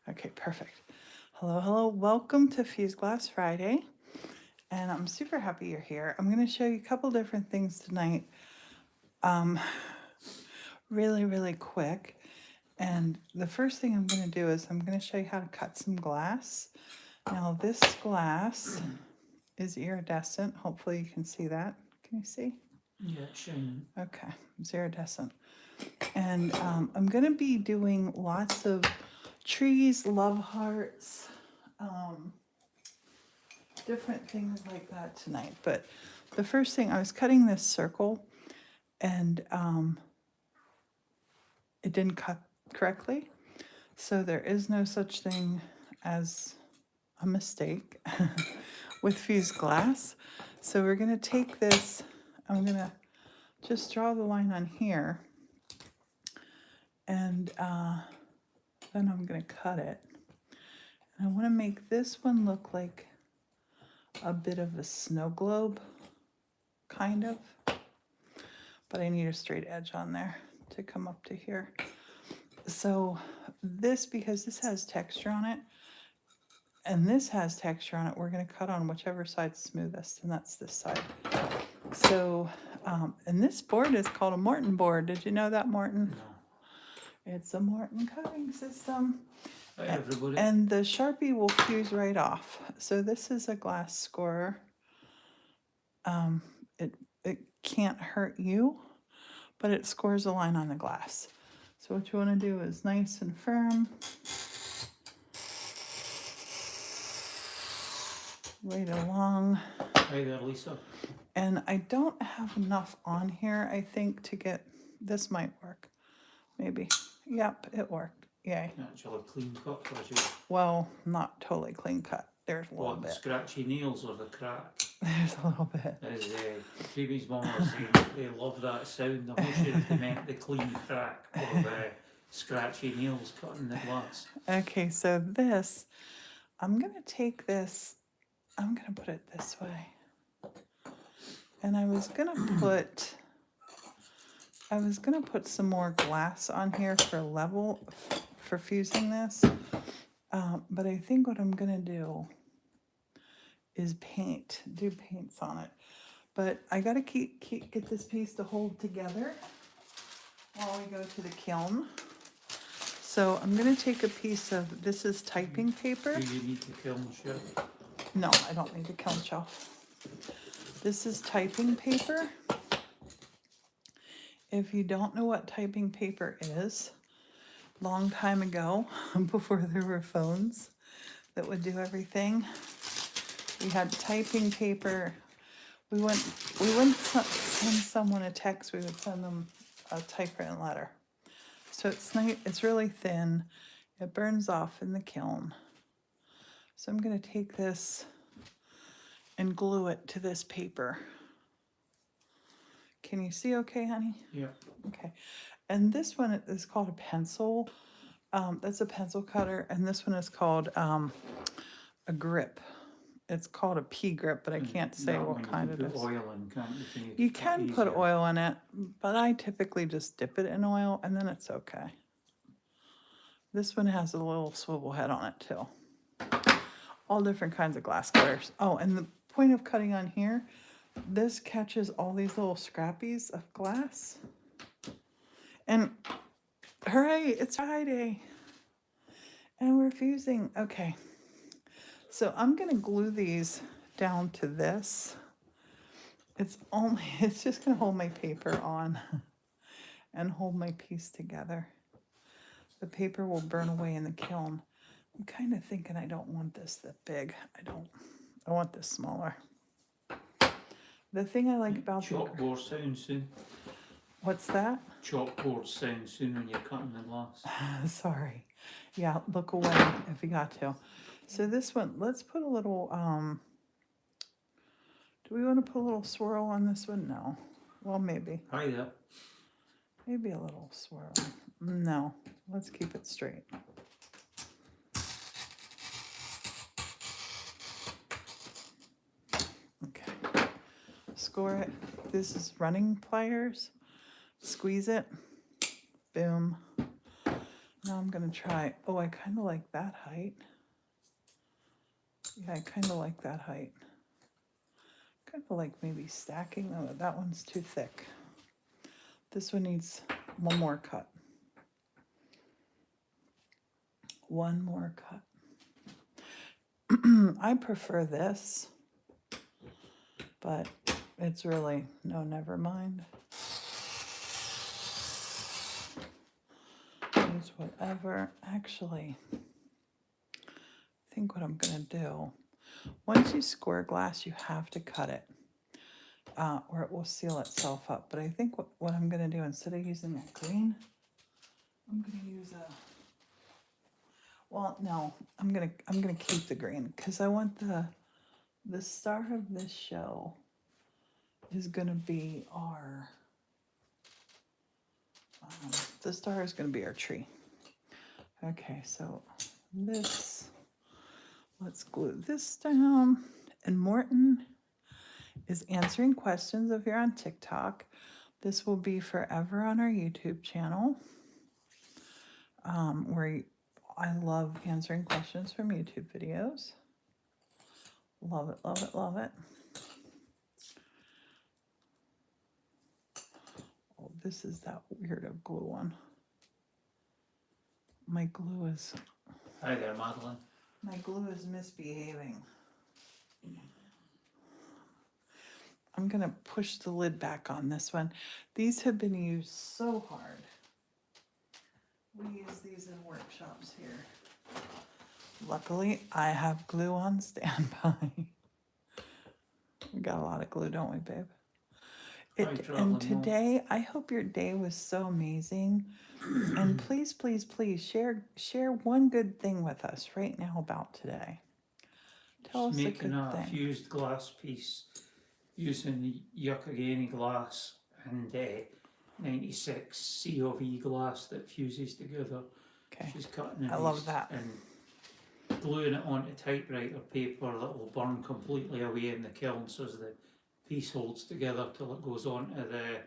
Okay, perfect. Hello, hello. Welcome to Fuse Glass Friday. And I'm super happy you're here. I'm going to show you a couple different things tonight, um, really quick. And the first thing I'm going to do is I'm going to show you how to cut some glass. Now, this glass is iridescent. Hopefully you can see that. Can you see? Yeah, it's shining. Okay, it's iridescent. And I'm going to be doing lots of trees, love hearts, different things like that tonight. But the first thing, I was cutting this circle and it didn't cut correctly. So there is no such thing as a mistake with fused glass. So we're going to take this, I'm going to just draw the line on here and then I'm going to cut it. And I want to make this one look like a bit of a snow globe, kind of. But I need a straight edge on there to come up to here. So this, because this has texture on it, and this has texture on it, we're going to cut on whichever side's smoothest, and that's this side. So, and this board is called a Morton board. Did you know that, Morton? No. It's a Morton cutting system. Hi, everybody. And the Sharpie will fuse right off. So this is a glass scorer. It can't hurt you, but it scores a line on the glass. So what you want to do is nice and firm. Right along. Hi there, Lisa. And I don't have enough on here, I think, to get, this might work. Maybe. Yep, it worked. Yay. Actually, clean cut for you. Well, not totally clean cut. There's a little What, the bit. scratchy nails or the crack? There's a little bit. As Phoebe's mum was saying, they love that sound. I'm not sure if they meant the clean crack or the scratchy nails cutting the glass. Okay, so this, I'm going to take this, I'm going to put it this way. And I was going to put some more glass on here for level, for fusing this. But I think what I'm going to do is do paints on it. But I got to get this piece to hold together while we go to the kiln. So I'm going to take a piece of, this is typing paper. Do you need the kiln shelf? No, I don't need the kiln shelf. This is typing paper. If you don't know what typing paper is, long time ago, before there were phones that would do everything, we had typing paper. We wouldn't send someone a text, we would send them a typewritten letter. So it's nice, it's really thin. It burns off in the kiln. So I'm going to take this and glue it to this paper. Can you see okay, honey? Yeah. Okay. And this one is called a pencil. That's a pencil cutter. And this one is called a grip. It's called a P grip, but I can't say what kind it is. Oil in, can't you? You can put oil in it, but I typically just dip it in oil and then it's okay. This one has a little swivel head on it too. All different kinds of glass cutters. Oh, and the point of cutting on here, this catches all these little scrappies of glass. And hooray, it's Friday. And we're fusing. Okay. So I'm going to glue these down to this. It's just going to hold my paper on and hold my piece together. The paper will burn away in the kiln. I'm kind of thinking I don't want this that big. I want this smaller. The thing I like about chalkboard sound soon. What's that? Chalkboard sound soon when you're cutting the glass. Sorry. Yeah, look away if you got to. So this one, let's put a little, do we want to put a little swirl on this one? No. Well, maybe. Hi there. Maybe a little swirl. No, let's keep it straight. Okay. Score it. This is running pliers. Squeeze it. Boom. Now I'm gonna try, oh, I kind of like that height. Yeah, I kind of like that height. Kind of like maybe stacking, oh, that one's too thick. This one needs one more cut. One more cut. I prefer this, but it's really, no, never mind. Use whatever. Actually, I think what I'm gonna do, once you square glass, you have to cut it, or it will seal itself up. But I think what I'm gonna do, instead of using that green, I'm gonna use a, well, no, I'm gonna keep the green because I want the star of this show is gonna be our, the star is gonna be our tree. Okay, so this, let's glue this down. And Morton is answering questions if you're on TikTok. This will be forever on our YouTube channel, where I love answering questions from YouTube videos. Love it, love it, love it. Oh, this is that weirdo glue one. My glue is, Hi there, Madeline. my glue is misbehaving. I'm gonna push the lid back on this one. These have been used so hard. We use these in workshops here. Luckily, I have glue on standby. We got a lot of glue, don't we, babe? And today, I hope your day was so amazing. And please, please, please share one good thing with us right now about today. Tell us a good Making a thing. fused glass piece using Yucca glass and 96 COV glass that fuses together. Okay, She's cutting I love that. And gluing it onto typewriter paper that will burn completely away in the kiln, so as the piece holds together till it goes onto the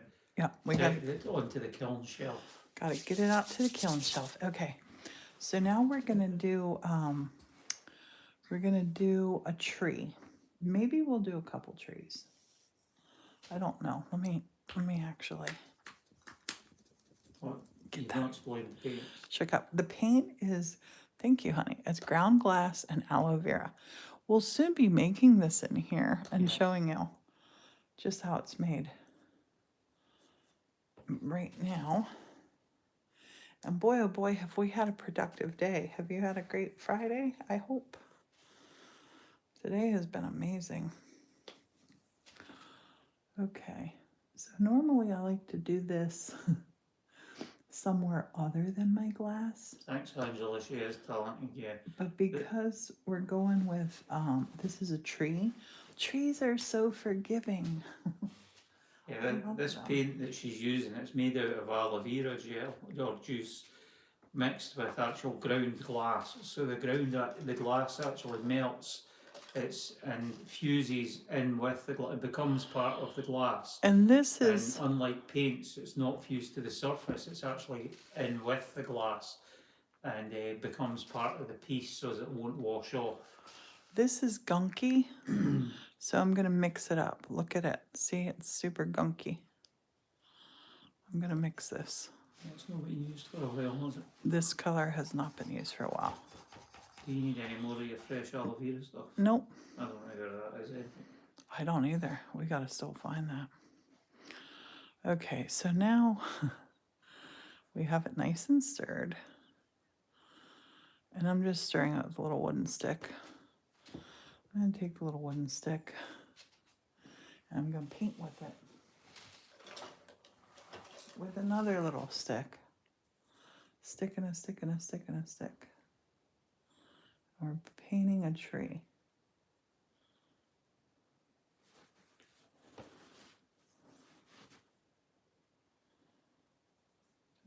onto the kiln shelf. Got to get it out to the kiln shelf. Okay, so now we're gonna do a tree. Maybe we'll do a couple trees. I don't know. Let me actually Get that. Explain the paint. Check out the paint is. Thank you, honey. It's ground glass and aloe vera. We'll soon be making this in here and showing you just how it's made right now. And boy, oh boy, have we had a productive day. Have you had a great Friday? I hope. Today has been amazing. Okay, so normally I like to do this somewhere other than my glass. Thanks, Angela. She is talented, yeah. But because we're going with, this is a tree. Trees are so forgiving. Yeah, this paint that she's using, it's made out of aloe vera gel or juice mixed with actual ground glass. So the glass actually melts. And fuses in with the glass. It becomes part of the glass. And this is, and unlike paints, it's not fused to the surface. It's actually in with the glass, and becomes part of the piece, so that it won't wash off. This is gunky, so I'm gonna mix it up. Look at it. See, it's super gunky. I'm gonna mix this. It's not been used for a while, has it? This color has not been used for a while. Do you need any more of your fresh aloe vera stuff? Nope. I don't know where that is. I don't either. We gotta still find that. Okay, so now we have it nice and stirred. And I'm just stirring it with a little wooden stick. I'm gonna take the little wooden stick and I'm gonna paint with it. With another little stick. Stick and a stick and a stick and a stick. We're painting a tree.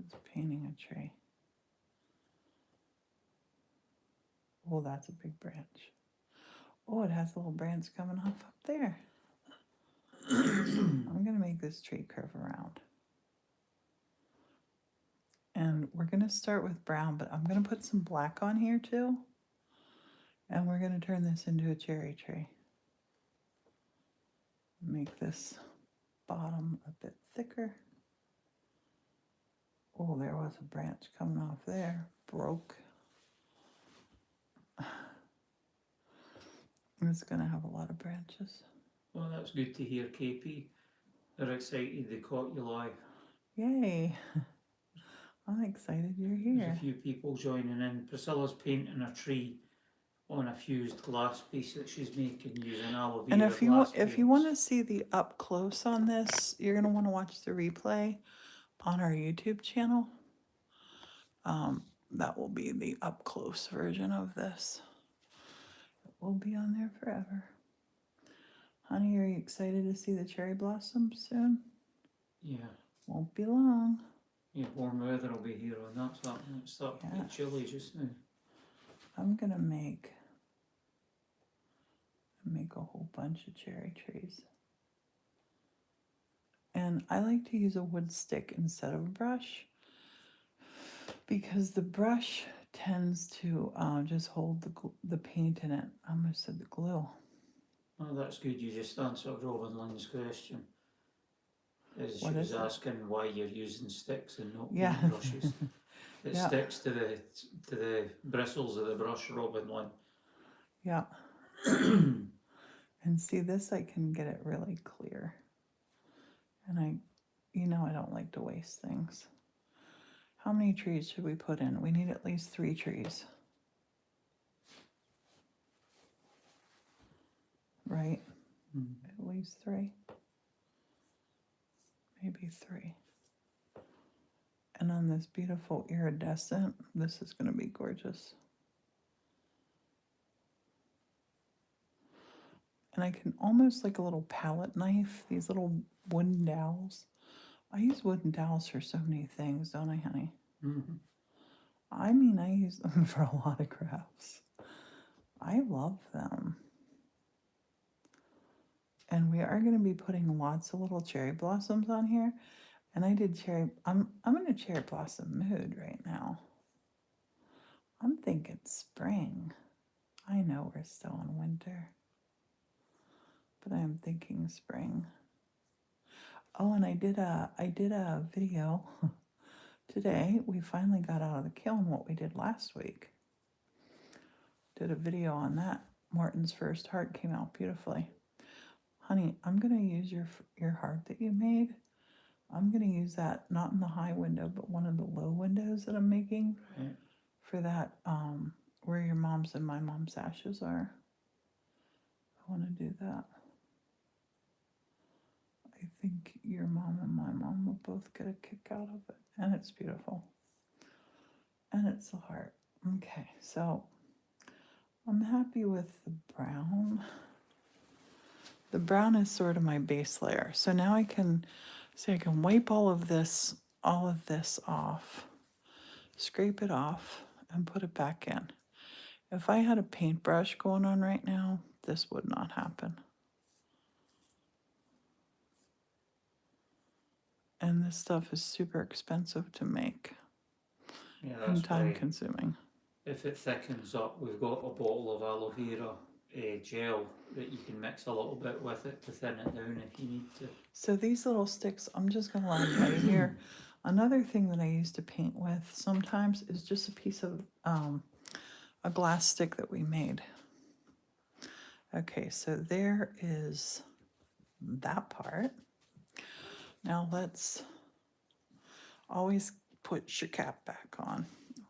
Just painting a tree. Oh, that's a big branch. Oh, it has a little branch coming off up there. I'm going to make this tree curve around. And we're gonna start with brown, but I'm gonna put some black on here too. And we're gonna turn this into a cherry tree. Make this bottom a bit thicker. Oh, there was a branch coming off there. Broke. It's gonna have a lot of branches. Well, that's good to hear, KP. They're excited they caught you live. Yay. I'm excited you're There's here. a few people joining in. Priscilla's painting a tree on a fused glass piece that she's making using aloe vera And if you glass if you want to paints. see the up close on this, you're gonna want to watch the replay on our YouTube channel. That will be the up close version of this. It will be on there forever. Honey, are you excited to see the cherry blossoms soon? Yeah. Won't be long. Yeah, warm weather will be here when that's happening. It's starting to get chilly just now. I'm gonna make a whole bunch of cherry trees. And I like to use a wood stick instead of a brush because the brush tends to just hold the paint in it. I almost said the glue. Oh, that's good. You just answered Robin Lynn's question. She What was is it? asking why you're using sticks and not Yeah. paintbrushes. It Yeah. sticks to the bristles of the brush, Robin Lynn. Yeah. And see this, I can get it really clear. And I don't like to waste things. How many trees should we put in? We need at least 3 trees. Right? At least 3. Maybe 3. And on this beautiful iridescent, this is going to be gorgeous. And I can almost like a little palette knife, these little wooden dowels. I use wooden dowels for so many things, don't I, honey? Mm-hmm. I mean, I use them for a lot of crafts. I love them. And we are going to be putting lots of little cherry blossoms on here. And I did I'm in a cherry blossom mood right now. I'm thinking spring. I know we're still in winter, but I am thinking spring. Oh, and I did a video today. We finally got out of the kiln what we did last week. Did a video on that. Morton's first heart came out beautifully. Honey, I'm going to use your heart that you made. I'm going to use that, not in the high window, but one of the low windows that I'm making for that, where your mom's and my mom's ashes are. I want to do that. I think your mom and my mom will both get a kick out of it. And it's beautiful. And it's a heart. Okay, so I'm happy with the brown. The brown is sort of my base layer. So now I can wipe all of this off, scrape it off, and put it back in. If I had a paintbrush going on right now, this would not happen. And this stuff is super expensive to make. Yeah, and that's time why consuming. if it thickens up, we've got a bottle of aloe vera gel that you can mix a little bit with it to thin it down if you need to. So these little sticks, I'm just going to let them lay here. Another thing that I use to paint with sometimes is just a piece of a glass stick that we made. Okay, so there is that part. Now let's always put your cap back on.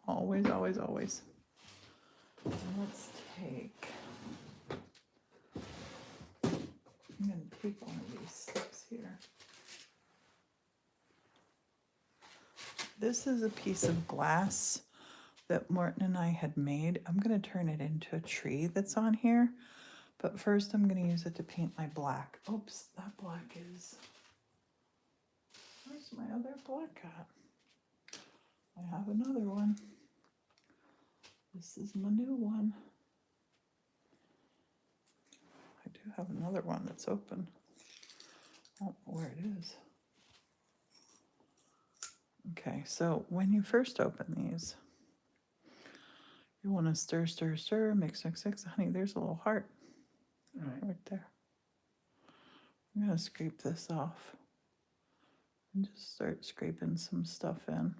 Always, always, always. Let's take, I'm going to take one of these sticks here. This is a piece of glass that Morton and I had made. I'm going to turn it into a tree that's on here. But first I'm going to use it to paint my black. Oops, that black is... Where's my other black at? I have another one. This is my new one. I do have another one that's open. I don't know where it is. Okay, so when you first open these, you want to stir, stir, stir, mix, mix, mix. Honey, there's a little heart right there. I'm going to scrape this off and just start scraping some stuff in.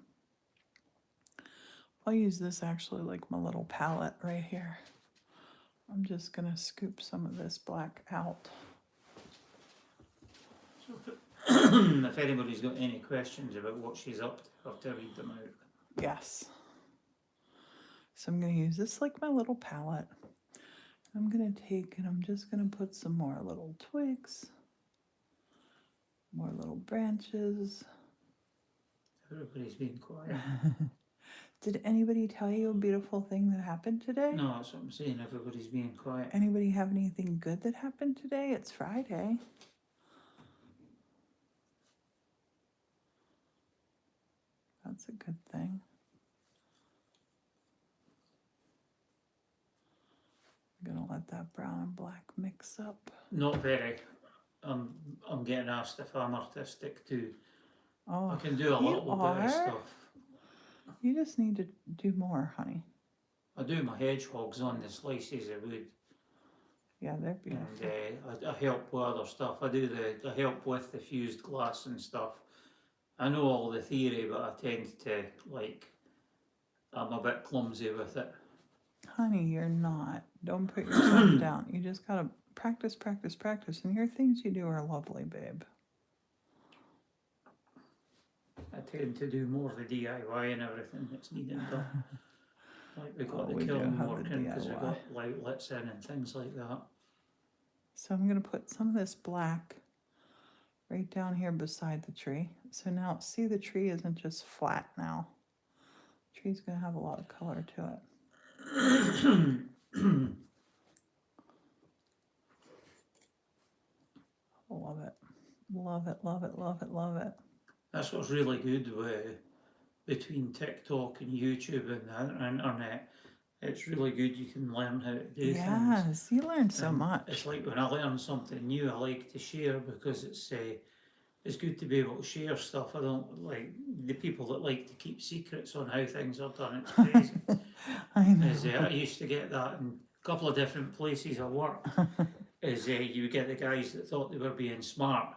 I'll use this actually like my little palette right here. I'm just going to scoop some of this black out. So if anybody's got any questions about what she's up to, I'll have to read them out. Yes. So I'm going to use this like my little palette. I'm going to take and I'm just going to put some more little twigs, more little branches. Everybody's being quiet. Did anybody tell you a beautiful thing that happened today? No, that's what I'm saying. Everybody's being quiet. Anybody have anything good that happened today? It's Friday. That's a good thing. I'm gonna let that brown and black mix up. Not very. I'm getting asked if I'm artistic too. Oh, I can do a little bit of stuff. You just need to do more, honey. I do my hedgehogs on the slices of wood. Yeah, they're beautiful. And I help with other stuff. I help with the fused glass and stuff. I know all the theory, but I tend to, I'm a bit clumsy with it. Honey, you're not. Don't put yourself down. You just gotta practice, practice, practice. And your things you do are lovely, babe. I tend to do more of the DIY and everything that's needed done. Like we've got the kiln working because we've got outlets in and things like that. So I'm going to put some of this black right down here beside the tree. So now, see, the tree isn't just flat now. The tree's going to have a lot of color to it. Love it. Love it, love it, love it, love it. That's what's really good with between TikTok and YouTube and the internet. It's really good. You can learn how to do things. Yes, you learn so much. It's like when I learn something new, I like to share because it's good to be able to share stuff. I don't like the people that like to keep secrets on how things are done. It's crazy. I know. I used to get that in a couple of different places I worked. You get the guys that thought they were being smart,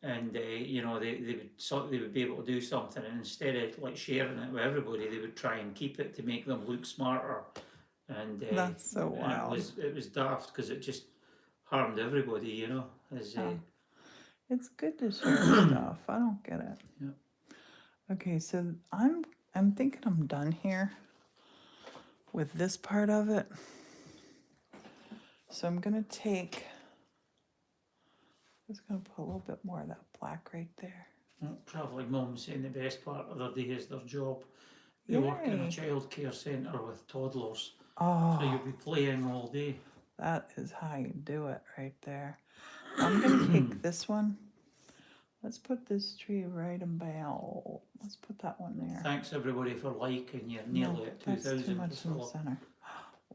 and they would be able to do something, and instead of sharing it with everybody, they would try and keep it to make them look smarter. And that's so wild. It was daft because it just harmed everybody, It's good to share stuff. I don't get it. Yeah. Okay, so I'm thinking I'm done here with this part of it. So I'm gonna just gonna put a little bit more of that black right there. Travelling mum saying the best part of their day is their job. They work in a childcare centre with toddlers. Oh, so you'll be playing all day. That is how you do it right there. I'm gonna take this one. Let's put this tree right about. Let's put that one there. Thanks everybody for liking. You're nearly at 2,000. That's too much in the center.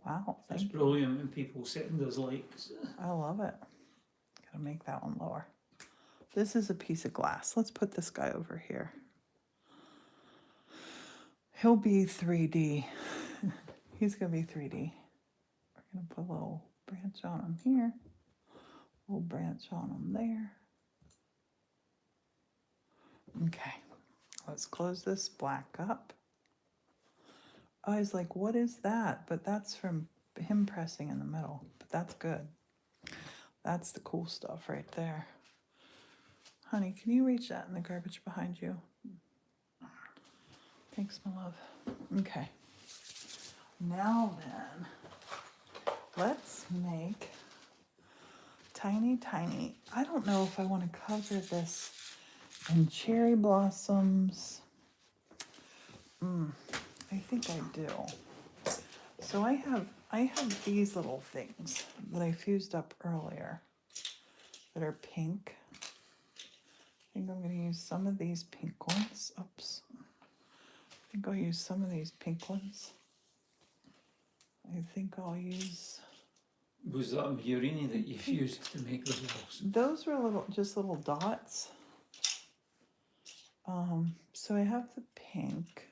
Wow, that's brilliant when people send us likes. I love it. Gotta make that one lower. This is a piece of glass. Let's put this guy over here. He'll be 3D. He's gonna be 3D. We're gonna put a little branch on him here. A little branch on him there. Okay, let's close this black up. I was like, what is that? But that's from him pressing in the middle. But that's good. That's the cool stuff right there. Honey, can you reach that in the garbage behind you? Thanks, my love. Okay. Now then, let's make tiny. I don't know if I want to cover this in cherry blossoms. I think I do. So I have these little things that I fused up earlier that are pink. I think I'm going to use some of these pink ones. Oops. I think I'll use some of these pink ones. I think I'll use... Was that Miorini that you fused to make the blocks? Those were just little dots So I have the pink.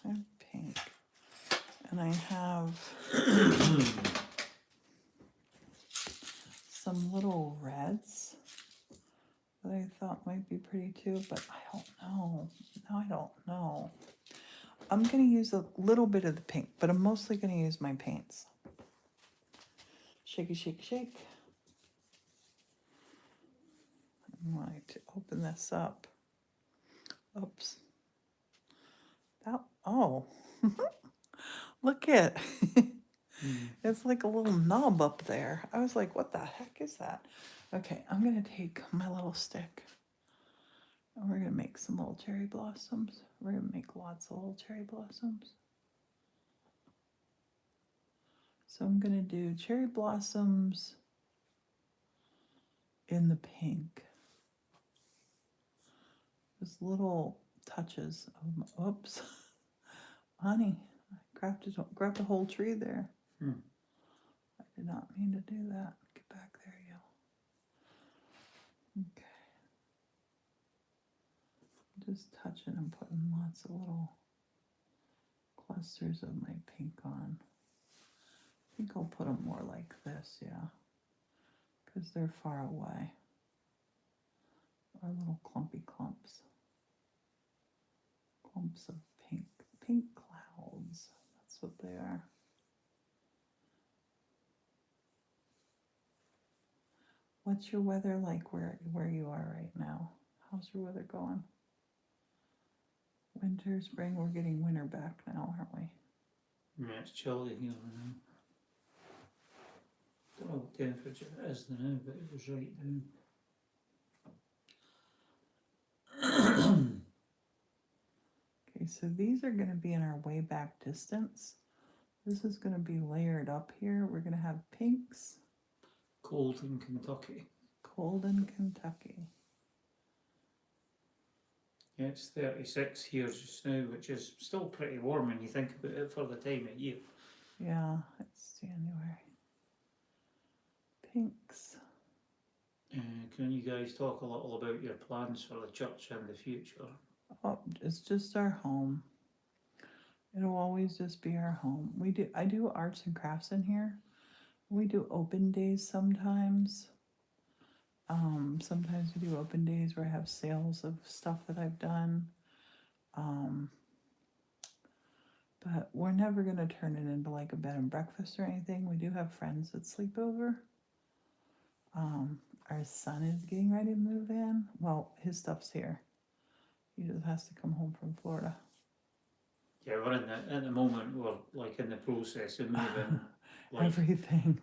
I have pink. And I have some little reds that I thought might be pretty too, but I don't know. No, I don't know. I'm going to use a little bit of the pink, but I'm mostly going to use my paints. Shaky, shake, shake. I'm going to open this up. Oops. That, oh. Look at It's like a little knob up there. I was like, what the heck is that? Okay, I'm going to take my little stick. And we're going to make some little cherry blossoms. We're going to make lots of little cherry blossoms. So I'm going to do cherry blossoms in the pink. Just little touches of, oops. Honey, I grabbed a whole tree there. I did not mean to do that. Get back there, you. Okay. Just touching and putting lots of little clusters of my pink on. I think I'll put them more like this, yeah, because they're far away. Or little clumpy clumps. Clumps of pink. Pink clouds. That's what they are. What's your weather like where you are right now? How's your weather going? Winter, spring, we're getting winter back now, aren't we? Yeah, it's chilly here now. Don't know what temperature it is now, but it was right down. Okay, so these are going to be in our way back distance. This is going to be layered up here. We're going to have pinks. Cold in Kentucky. Cold in Kentucky. Yeah, it's 36 here just now, which is still pretty warm when you think about it for the time of year. Yeah, it's January. Pinks. Can you guys talk a little about your plans for the church in the future? Oh, it's just our home. It'll always just be our home. I do arts and crafts in here. We do open days sometimes. Sometimes we do open days where I have sales of stuff that I've done. But we're never going to turn it into like a bed and breakfast or anything. We do have friends that sleep over. Our son is getting ready to move in. Well, his stuff's here. He just has to come home from Florida. Yeah, we're at the moment, we're like in the process of moving like everything.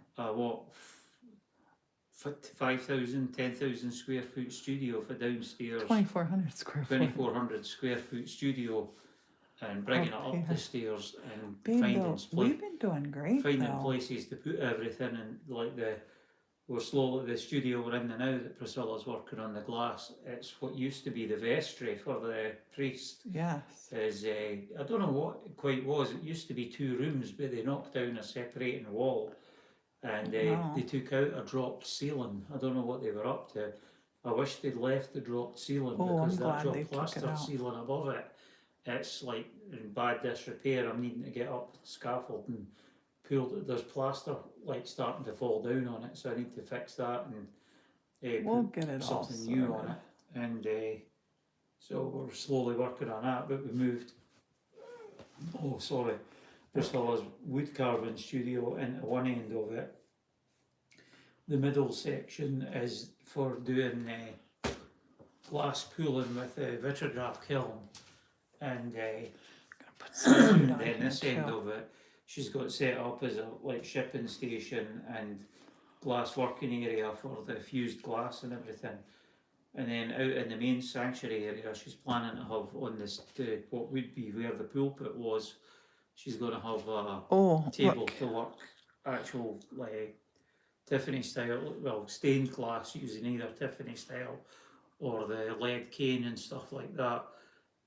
5,000, 10,000 square foot studio for downstairs. 2,400 square foot. 2,400 square foot studio, and bringing it up the stairs and finding we've been doing great. Finding places to put everything, and like we're slowly, the studio we're in now that Priscilla's working on the glass, it's what used to be the vestry for the priest. Yes. Is I don't know what it quite was. It used to be 2 rooms, but they knocked down a separating wall, and they took out a dropped ceiling. I don't know what they were up to. I wish they'd left the dropped ceiling, because that dropped plaster ceiling above it, it's like in bad disrepair. I'm needing to get up the scaffold and pull it. There's plaster like starting to fall down on it, so I need to fix that and we'll get it something new on it. And so we're slowly working on that. But we moved. Oh, sorry. Priscilla's wood carving studio into one end of it. The middle section is for doing glass pooling with a vitrograph kiln, and then this end of it, she's got set up as a like shipping station and glass working area for the fused glass and everything. And then out in the main sanctuary area, she's planning to have on this what would be where the pulpit was. She's going to have a table to work, actual like Tiffany style, well, stained glass using either Tiffany style or the lead cane and stuff like that.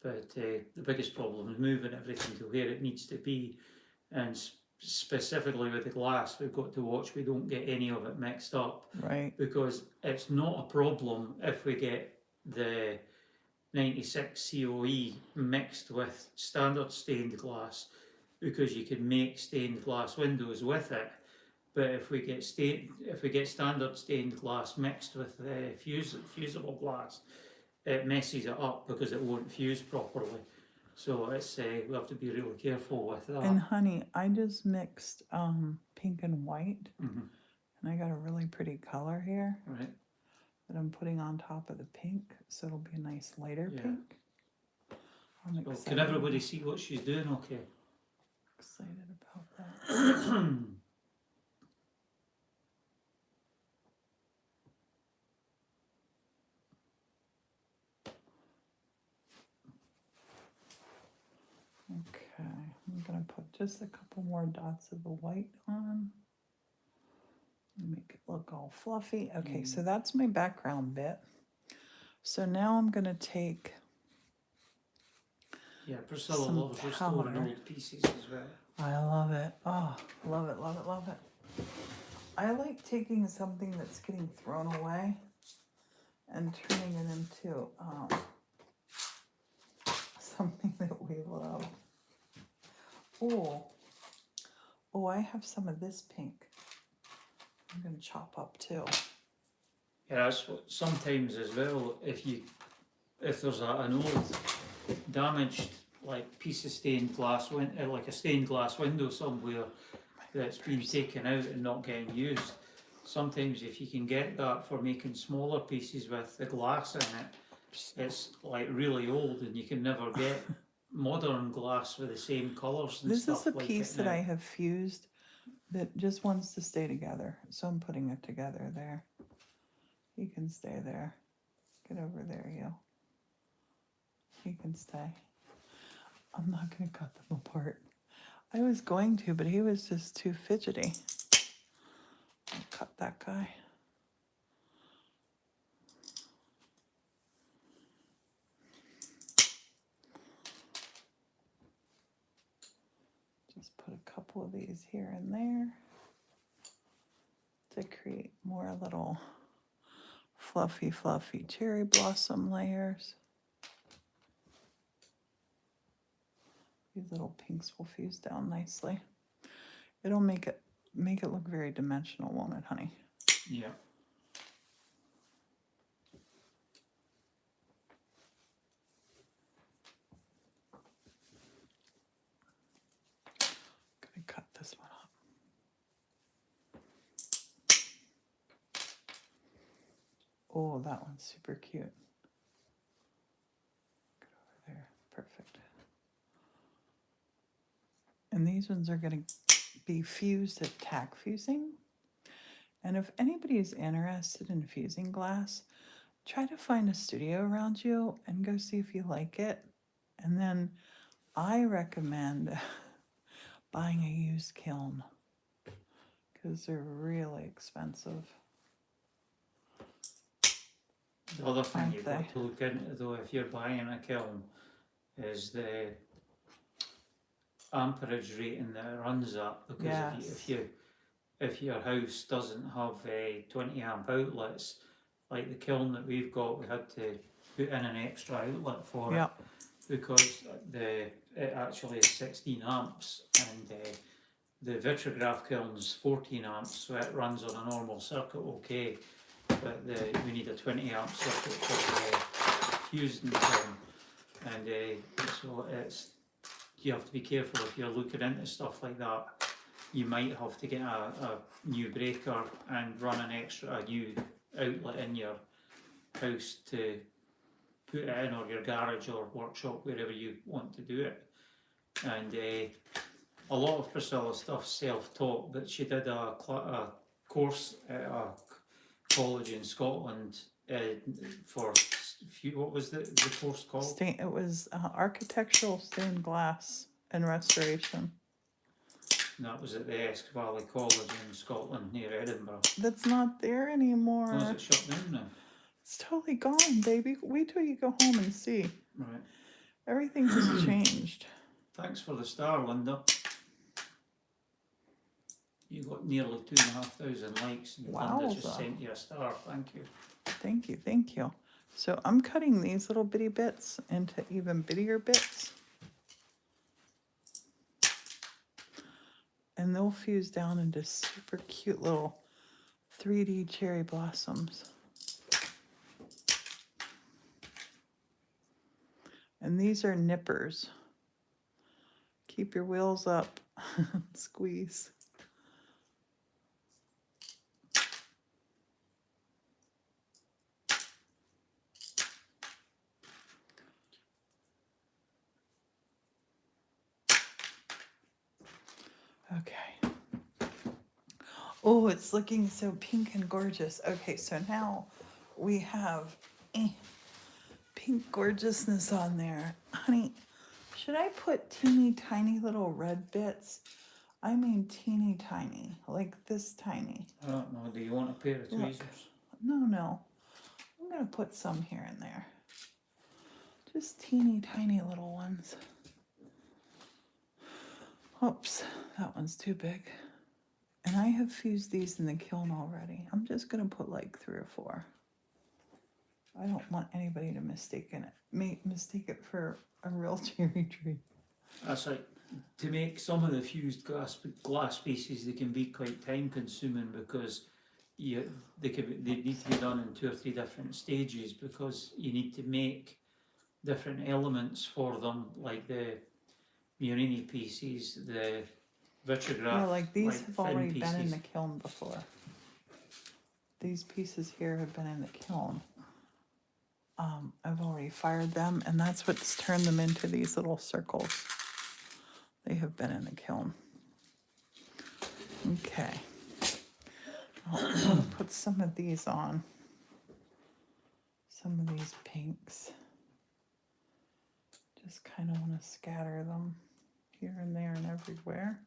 But the biggest problem is moving everything to where it needs to be, and specifically with the glass, we've got to watch we don't get any of it mixed up. Right. Because it's not a problem if we get the 96 COE mixed with standard stained glass, because you can make stained glass windows with it. But if we get standard stained glass mixed with the fusible glass, it messes it up because it won't fuse properly. So it's we have to be really careful with that. And honey, I just mixed pink and white, Mhm. and I got a really pretty color here Right. that I'm putting on top of the pink, so it'll be a nice lighter Yeah. pink. I'm So excited. can everybody see what she's doing? Okay. Excited about that. Okay, I'm gonna put just a couple more dots of the white on. Make it look all fluffy. Okay, so that's my background bit. So now I'm gonna take, Yeah, Priscilla some loves restoring powder. old pieces as well. I love it. Oh, love it, love it, love it. I like taking something that's getting thrown away and turning it into something that we love. Oh, I have some of this pink. I'm gonna chop up too. Yeah, that's what, sometimes as well, if there's an old damaged like piece of stained glass like a stained glass window somewhere that's been taken out and not getting used, sometimes if you can get that for making smaller pieces with the glass in it, it's like really old and you can never get modern glass with the same colours and This stuff is a like piece it that now. I have fused that just wants to stay together. So I'm putting it together there. You can stay there. Get over there, you. You can stay. I'm not going to cut them apart. I was going to, but he was just too fidgety. I'll cut that guy. Just put a couple of these here and there to create more little fluffy cherry blossom layers. These little pinks will fuse down nicely. It'll make it look very dimensional, won't it, honey? Yeah. Gonna cut this one up. Oh, that one's super cute. Get over there. Perfect. And these ones are going to be fused at tack fusing. And if anybody is interested in fusing glass, try to find a studio around you and go see if you like it. And then I recommend buying a used kiln because they're really expensive. The other thing Aren't you've they? got to look into though, if you're buying a kiln, is the amperage rating that it runs at. Because Yes. if your house doesn't have 20 amp outlets, like the kiln that we've got, we had to put in an extra outlet for it, because it actually is 16 amps and the Vitrograph kiln's 14 amps, so it runs on a normal circuit okay, but we need a 20 amp circuit for the fusing kiln, and so you have to be careful if you're looking into stuff like that. You might have to get a new breaker and run a new outlet in your house to put it in, or your garage or workshop, wherever you want to do it. And a lot of Priscilla's stuff's self-taught, but she did a course at a college in Scotland for what was the course called? It was architectural stained glass and restoration. And that was at the Esk Valley College in Scotland near Edinburgh. That's not there anymore. Oh, is it shut down now? It's totally gone, baby. Wait till you go home and see. Right. Everything has changed. Thanks for the star, Linda. You got nearly 2,500 likes, and Linda just Wowza. sent you a star. Thank you. Thank you, thank you. So I'm cutting these little bitty bits into even bittier bits. And they'll fuse down into super cute little 3D cherry blossoms. And these are nippers. Keep your wheels up. Squeeze. Okay. Oh, it's looking so pink and gorgeous. Okay, so now we have pink gorgeousness on there. Honey, should I put teeny tiny little red bits? I mean teeny tiny, like this tiny. I don't know, do you want a pair of Look. tweezers? No. I'm gonna put some here and there. Just teeny tiny little ones. Oops, that one's too big. And I have fused these in the kiln already. I'm just gonna put like 3 or 4. I don't want anybody to mistake it for a real cherry tree. That's like, to make some of the fused glass pieces, they can be quite time consuming because they need to be done in 2 or 3 different stages because you need to make different elements for them, like the Murini pieces, the vitrograph, Yeah, like these have thin already pieces. been in the kiln before. These pieces here have been in the kiln. I've already fired them, and that's what's turned them into these little circles. They have been in the kiln. Okay. I'm going to put some of these on. Some of these pinks. Just kind of want to scatter them here and there and everywhere.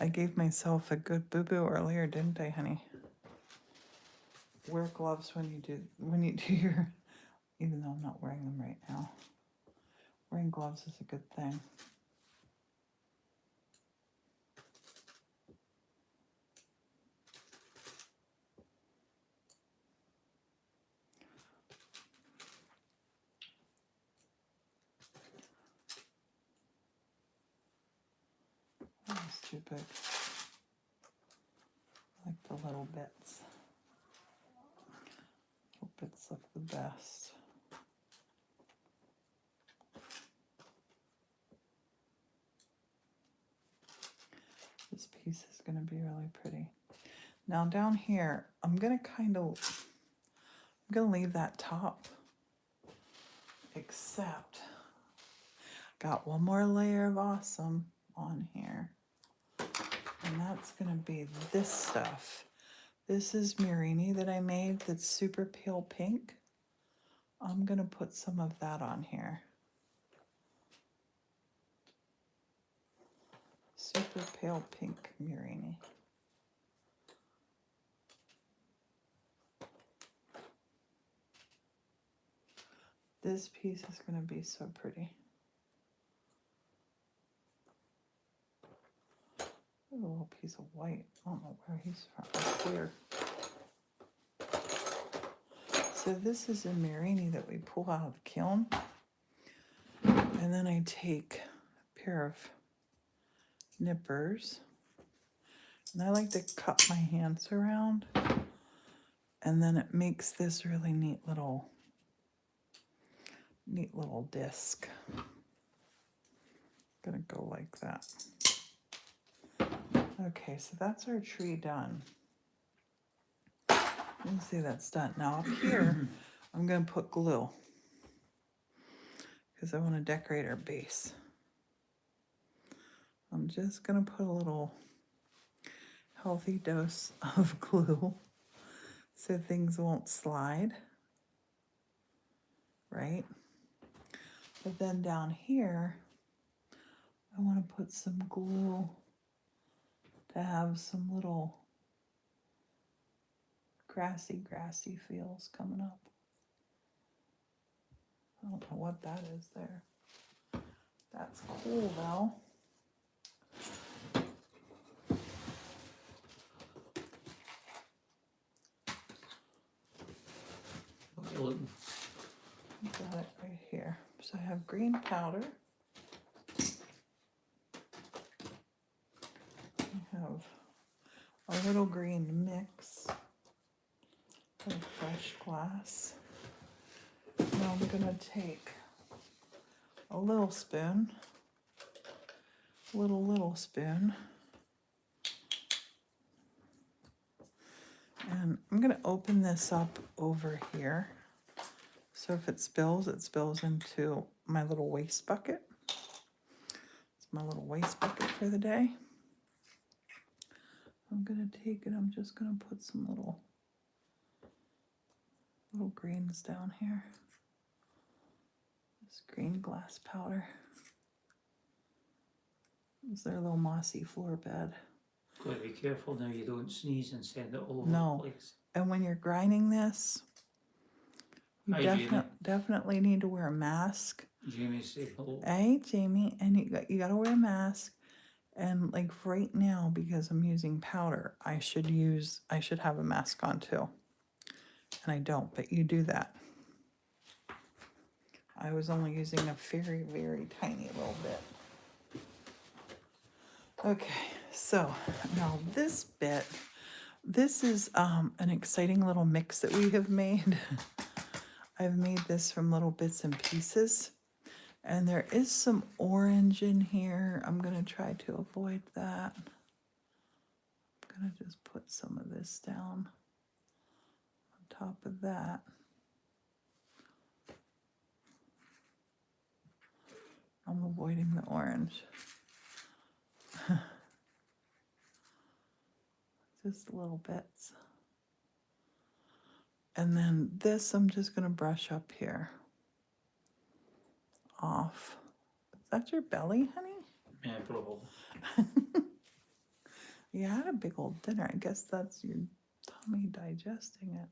I gave myself a good boo-boo earlier, didn't I, honey? Wear gloves when you do your, even though I'm not wearing them right now. Wearing gloves is a good thing. That's too big. I like the little bits. Little bits look the best. This piece is going to be really pretty. Now down here, I'm going to leave that top. Except, got one more layer of awesome on here. And that's going to be this stuff. This is Murini that I made that's super pale pink. I'm going to put some of that on here. Super pale pink Murini. This piece is going to be so pretty. A little piece of white. I don't know where he's from. It's clear. So this is a Murini that we pull out of the kiln. And then I take a pair of nippers. And I like to cut my hands around. And then it makes this really neat little disc. Gonna go like that. Okay, so that's our tree done. You can see that's done. Now up here, I'm gonna put glue because I want to decorate our base. I'm just gonna put a little healthy dose of glue so things won't slide, right? But then down here, I want to put some glue to have some little grassy feels coming up. I don't know what that is there. That's cool though. you looking? Got it right here. So I have green powder. I have a little green mix of fresh glass. Now I'm gonna take a little spoon, little spoon, and I'm gonna open this up over here. So if it spills into my little waste bucket. It's my little waste bucket for the day. I'm gonna take it, I'm just gonna put some little greens down here. This green glass powder. This is their little mossy floor bed. Gotta be careful now you don't sneeze and send it all over No. the place. And when you're grinding this, you Hi, Jamie. definitely need to wear a mask. Jamie, say hello. Hey, Jamie, and you gotta wear a mask. And like right now, because I'm using powder, I should have a mask on too. And I don't, but you do that. I was only using a very, very tiny little bit. Okay, so now this is an exciting little mix that we have made. I've made this from little bits and pieces. And there is some orange in here. I'm gonna try to avoid that. I'm gonna just put some of this down on top of that. I'm avoiding the orange. Just little bits. And then this I'm just gonna brush up here. Off. Is that your belly, honey? Yeah, probably. You had a big old dinner. I guess that's your tummy digesting it.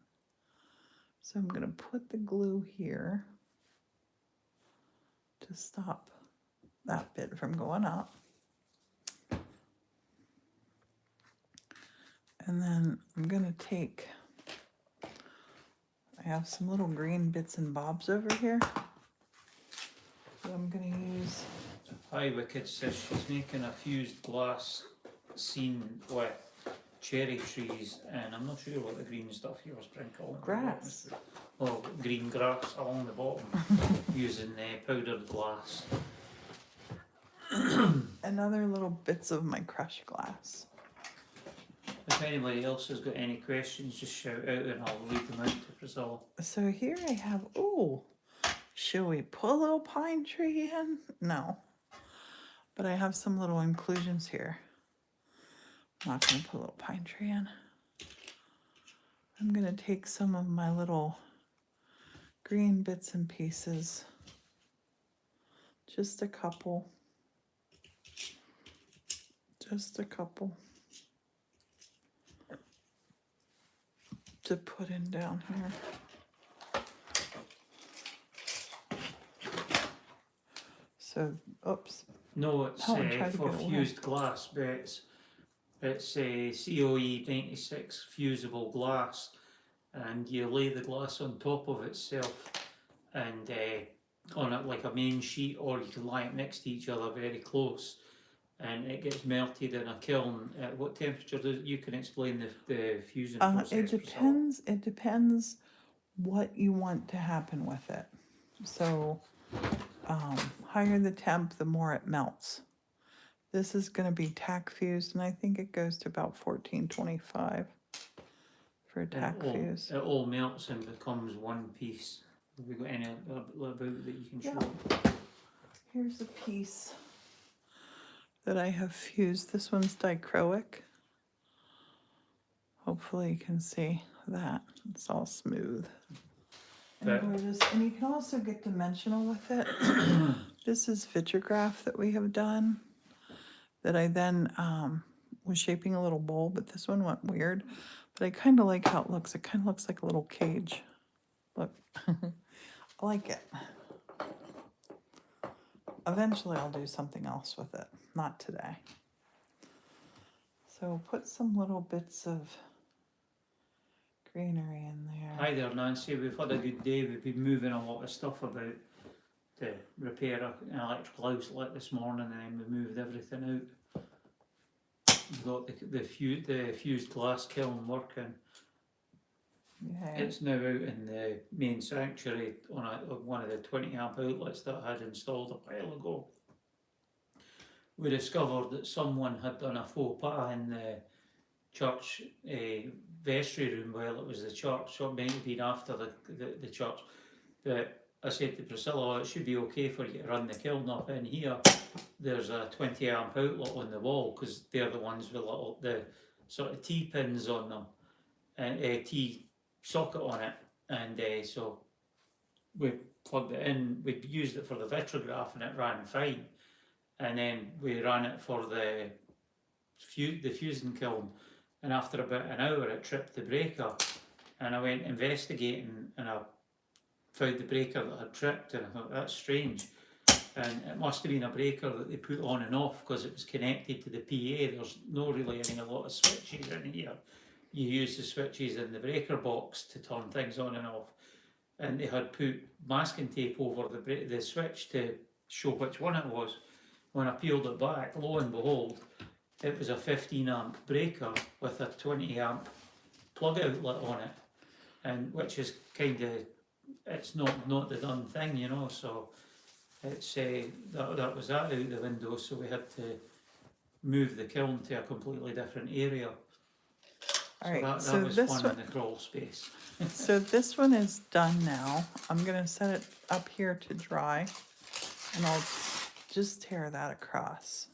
So I'm gonna put the glue here to stop that bit from going up. And then I'm gonna take, I have some little green bits and bobs over here. So I'm gonna use. Hi, Wicked says she's making a fused glass scene with cherry trees, and I'm not sure what the green stuff you were sprinkling. Grass. Well, green grass along the bottom, using powdered glass. And other little bits of my crushed glass. If anybody else has got any questions, just shout out and I'll read them out to Priscilla. So here I have, should we put a little pine tree in? No. But I have some little inclusions here. I'm not going to put a little pine tree in. I'm going to take some of my little green bits and pieces. Just a couple. Just a couple. To put in down here. So, oops. No, it's Oh, I'm trying to for get away. fused glass, but it's COE 96 fusible glass, and you lay the glass on top of itself and on it like a main sheet, or you can lie it next to each other very close, and it gets melted in a kiln. At what temperature you can explain the fusion process? It depends. It depends what you want to happen with it. So, higher the temp, the more it melts. This is going to be tack fused, and I think it goes to about 1425 for a tack fuse. It all melts and becomes one piece. Have we got any about that you can show? Here's a piece that I have fused. This one's dichroic. Hopefully you can see that. It's all smooth. And you can also get dimensional with it. This is vitrograph that we have done that I then was shaping a little bowl, but this one went weird. But I kind of like how it looks. It kind of looks like a little cage. Look, I like it. Eventually I'll do something else with it, not today. So put some little bits of greenery in there. Hi there, Nancy. We've had a good day. We've been moving a lot of stuff about to repair an electrical outlet this morning, and then we moved everything out. We've got the fused glass kiln working. Yeah. It's now out in the main sanctuary on one of the 20 amp outlets that I had installed a while ago. We discovered that someone had done a faux pas in the church vestry room while it was the church, so it might have been after the church. But I said to Priscilla, it should be okay for you to run the kiln up in here. There's a 20 amp outlet on the wall, because they're the ones with the sort of T-pins on them, and a T socket on it, and so we plugged it in. We used it for the vitrograph and it ran fine, and then we ran it for the fusing kiln, and after about an hour it tripped the breaker, and I went investigating and I found the breaker that had tripped, and I thought, that's strange, and it must have been a breaker that they put on and off because it was connected to the PA. There's no really a lot of switches in here. You use the switches in the breaker box to turn things on and off, and they had put masking tape over the switch to show which one it was. When I peeled it back, lo and behold, it was a 15 amp breaker with a 20 amp plug outlet on it, and which is kind of, it's not the done thing, you know. So it's that was that out the window, so we had to move the kiln to a completely different area. Alright, So that was fun in the crawl space. So this one is done now. I'm gonna set it up here to dry, and I'll just tear that across.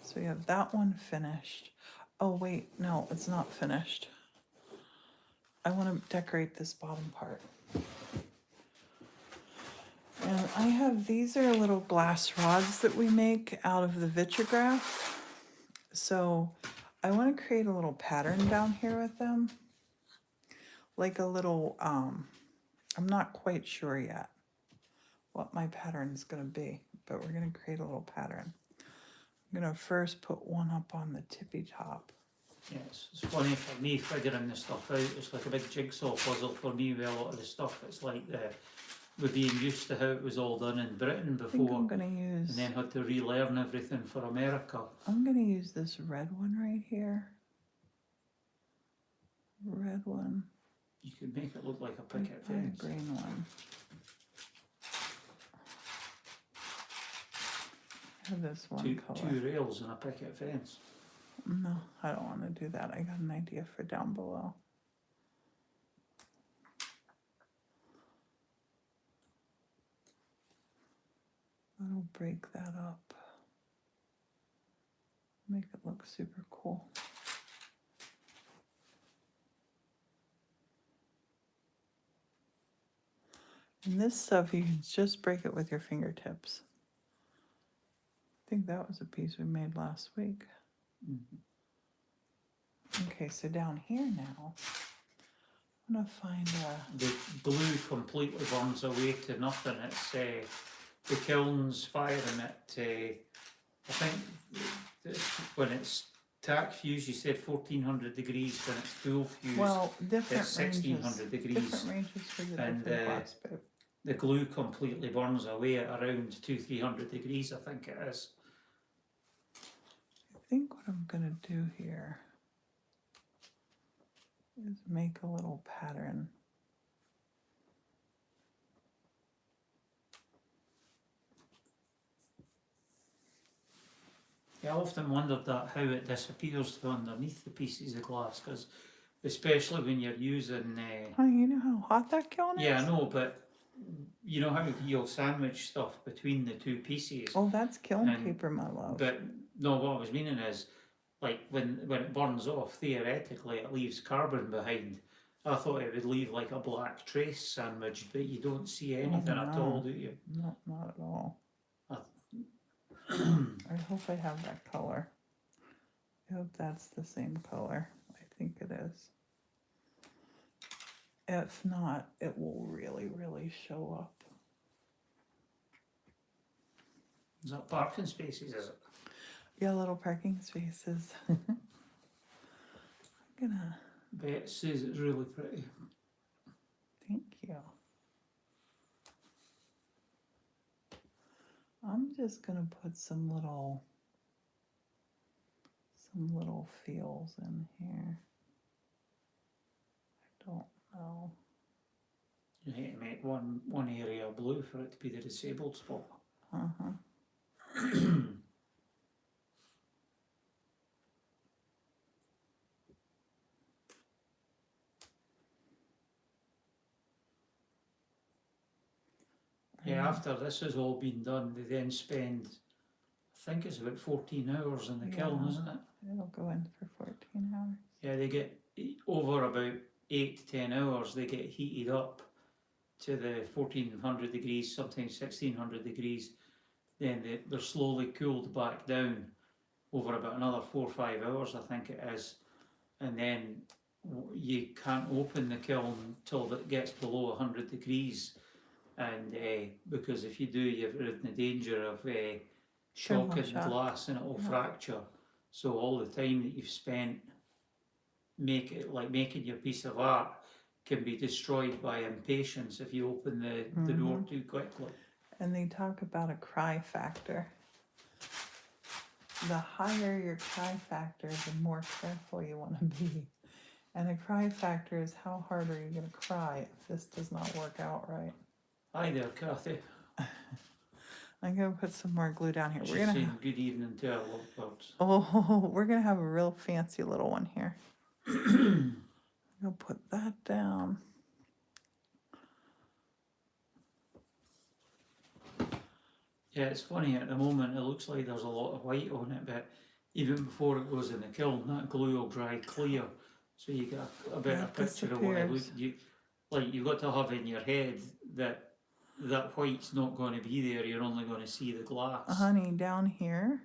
So we have that one finished. Oh wait, no, it's not finished. I want to decorate this bottom part. And I have, these are little glass rods that we make out of the vitrograph. So I want to create a little pattern down here with them. Like a little, I'm not quite sure yet what my pattern is going to be, but we're going to create a little pattern. I'm going to first put one up on the tippy top. Yeah, it's funny for me figuring this stuff out. It's like a big jigsaw puzzle for me with a lot of the stuff. It's like we're being used to how it was all done in Britain I think before, I'm going to use, and then had to relearn everything for America. I'm going to use this red one right here. Red one. You could make it look like a picket And fence. a green one. I have this one color. Two rails and a picket fence. No, I don't want to do that. I got an idea for down below. I'll break that up. Make it look super cool. And this stuff, you can just break it with your fingertips. I think that was a piece we made last week. Mm-hmm. Okay, so down here now, I'm gonna find a... The blue completely burns away to nothing. It's the kiln's firing it. I think when it's tack fuse, you said 1400 degrees. When it's full fuse, Well, different it's ranges. 1600 degrees. Different ranges for the And, different glass, but The glue completely burns away at around 200-300 degrees, I think it is. I think what I'm gonna do here is make a little pattern. Yeah, I often wondered how it disappears from underneath the pieces of glass, because especially when you're using... Honey, you know how hot that kiln is? Yeah, I know, but you know how you'll sandwich stuff between the two pieces? Oh, that's kiln And- paper, my love. But no, what I was meaning is, like when it burns off, theoretically it leaves carbon behind. I thought it would leave like a black trace sandwiched, but you don't see anything at no. all, do you? No, not at all. Uh, I hope I have that color. I hope that's the same color. I think it is. If not, it will really, really show up. Is that parking spaces, is it? Yeah, little parking spaces. I'm gonna... Bet says it's really pretty. Thank you. I'm just gonna put some little feels in here. I don't know. You need to make one area blue for it to be the disabled spot. Uh-huh. Yeah, after this has all been done, they then spend, I think it's about 14 hours in the kiln, Yeah. isn't it? It'll go in for 14 hours. Yeah, they get over about 8 to 10 hours, they get heated up to the 1400 degrees, sometimes 1600 degrees. Then they're slowly cooled back down over about another 4 or 5 hours, I think it is. And then you can't open the kiln till it gets below 100 degrees. And because if you do, you're in the danger of shocking the shock. glass and it will fracture. So all the time that you've spent making your piece of art can be destroyed by impatience if you open the door too quickly. And they talk about a cry factor. The higher your cry factor, the more careful you want to be. And a cry factor is how hard are you going to cry if this does not work out right. Hi there, Kathy. I'm going to put some more glue down here. She's saying good evening to our lovebirds. Oh, we're going to have a real fancy little one here. I'm going to put that down. Yeah, it's funny, at the moment it looks like there's a lot of white on it, but even before it goes in the kiln, that glue will dry clear. So you get a better picture of what it looks like. You've got to have in your head that white's not going to be there, you're only going to see the glass. Honey, down here,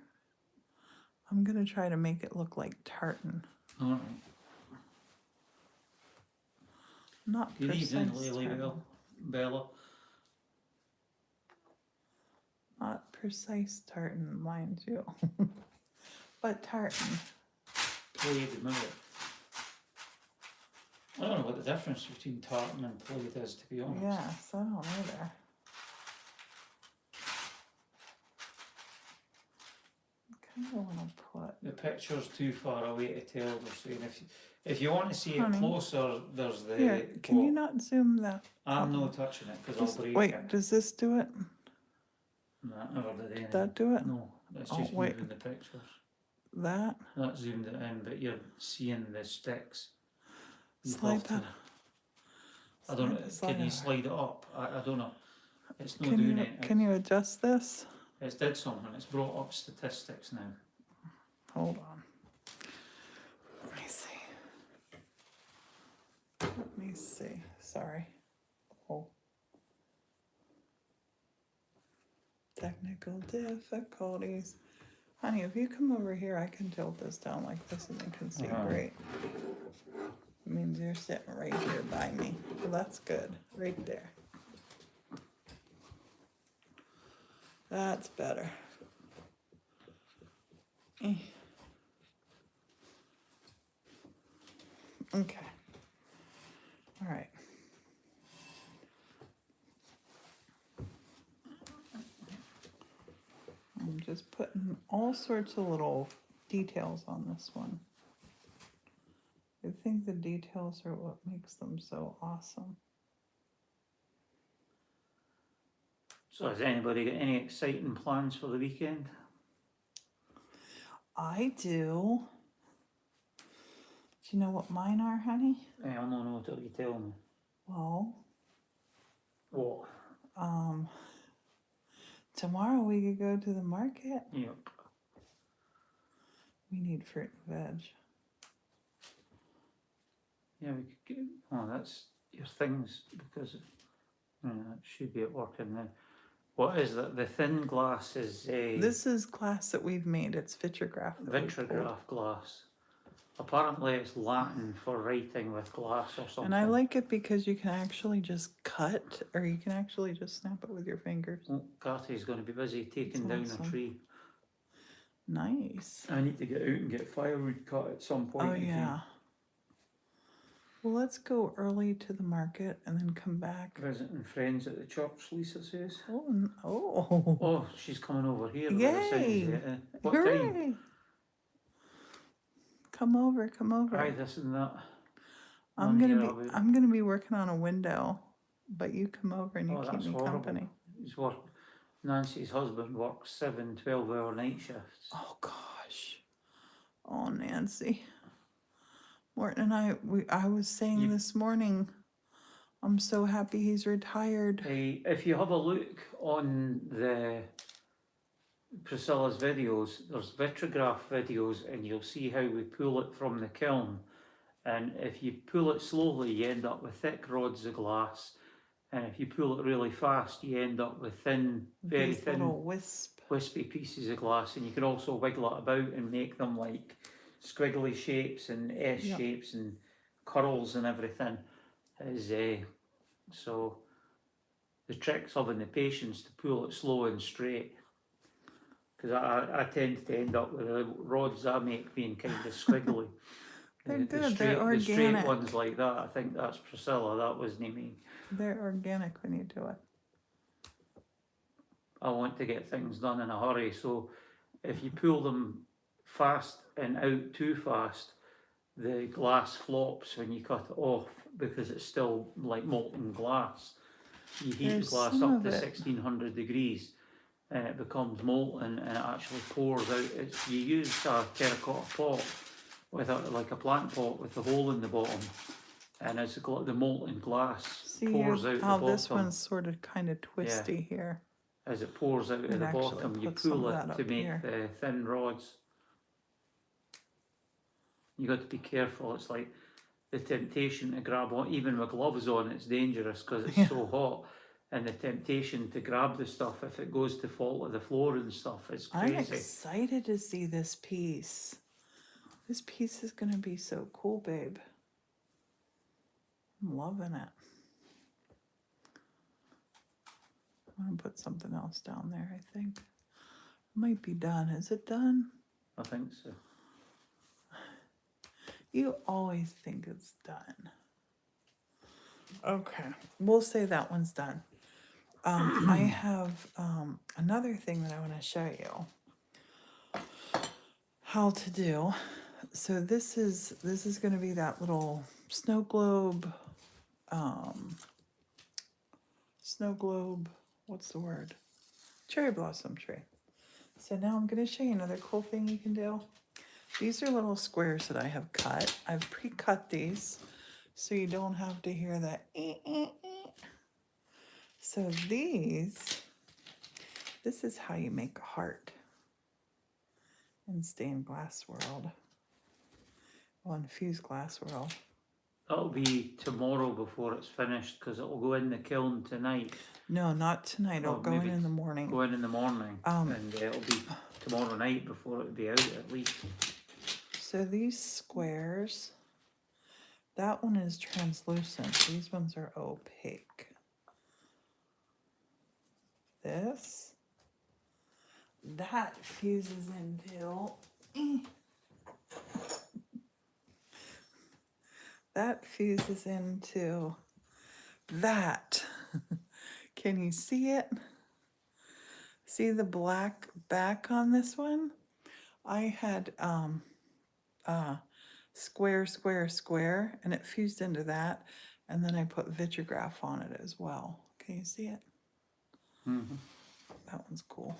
I'm going to try to make it look like tartan. All right. Not Good precise evening, Lily tartan. Bella. Not precise tartan, mind you. But tartan. Plaid mirror. I don't know what the difference between tartan and plaid is, to be honest. Yes, I don't either. I kind of want to put... The picture's too far away to tell, they're saying. If you want to see Honey. it closer, there's the... Here, can you not zoom that? I'm not touching it, because I'll break Wait, it. does this do it? No, that never did anything. Did that do it? No, that's Oh, just wait. moving the pictures. That? That zoomed it in, but you're seeing the sticks. You'd Slide have to- that. I don't know, Slide can you it. slide it up? I don't know. It's not doing it. Can you adjust this? It's did something, it's brought up statistics now. Hold on. Let me see. Let me see. Sorry. Oh. Technical difficulties. Honey, if you come over here, I can tilt this down like this and you can see great. It means you're sitting right here by me. Well, that's good. Right there. That's better. Okay. All right. I'm just putting all sorts of little details on this one. I think the details are what makes them so awesome. So has anybody got any exciting plans for the weekend? I do. Do you know what mine are, honey? I don't know until you tell me. Well, What? tomorrow we could go to the market. Yep. We need fruit and veg. Yeah, we could get... Oh, that's your things, because that should be at working now. What is that? The thin glass is a... This is glass that we've made. It's vitrograph. Vitrograph glass. Apparently it's Latin for writing with glass or something. And I like it because you can actually just cut, or you can actually just snap it with your fingers. Oh, Kathy's going to be busy taking down awesome. a tree. Nice. I need to get out and get firewood cut at some point. Oh yeah. Well, let's go early to the market and then come back. Visiting friends at the church, Lisa says. Oh. Oh, she's coming over here. by the sounds of Yay! it, What time? Hooray! Come over, come over. Aye, this and that. I'm None gonna here be about- I'm gonna be working on a window, but you come over and you Oh, keep that's me horrible. company. He's Nancy's husband works 7 12-hour night shifts. Oh gosh. Oh Nancy. Morton and I was saying You- this morning, I'm so happy he's retired. If you have a look on the Priscilla's videos, there's Vitrograph videos, and you'll see how we pull it from the kiln. And if you pull it slowly, you end up with thick rods of glass. And if you pull it really fast, you end up with thin, very These thin, little wispy pieces of glass. And you can also wiggle it about and make them like squiggly shapes and S Yep. shapes and curls and everything. So the trick's having the patience to pull it slow and straight. Because I tend to end up with the rods I make being kind of squiggly. They're The good, straight, they're the straight organic. ones like that, I think that's Priscilla, that wasn't me. They're organic when you do it. I want to get things done in a hurry, so if you pull them fast and out too fast, the glass flops when you cut it off because it's still like molten glass. You heat There's the glass some up of to it. 1600 degrees and it becomes molten and it actually pours out. You use a terracotta pot with like a plant pot with a hole in the bottom, and as the molten glass See pours out the how bottom. this one's sort of kind of twisty here. As it pours out of I'd the actually bottom, you put some pull of it that to up make here. the thin rods. You got to be careful. It's like the temptation to grab on, even with gloves on, it's dangerous because it's Yeah. so hot. And the temptation to grab the stuff if it goes to fall to the floor and stuff is I'm crazy. excited to see this piece. This piece is gonna be so cool, babe. I'm loving it. I'm gonna put something else down there, I think. Might be done. Is it done? I think so. You always think it's done. Okay, we'll say that one's done. I have another thing that I want to show you how to do. So this is going to be that little snow globe. What's the word? Cherry blossom tree. So now I'm going to show you another cool thing you can do. These are little squares that I have cut. I've pre-cut these so you don't have to hear that. So this is how you make a heart in stained glass world. Well, in fused glass world. That'll be tomorrow before it's finished because it'll go in the kiln tonight. No, not tonight. It'll go in the morning. Go in the morning, and it'll be tomorrow night before it'll be out at least. So these squares, that one is translucent. These ones are opaque. That fuses into, that. Can you see it? See the black back on this one? I had square, square, square, and it fused into that. And then I put Vitrograph on it as well. Can you see it? Mm-hmm. That one's cool.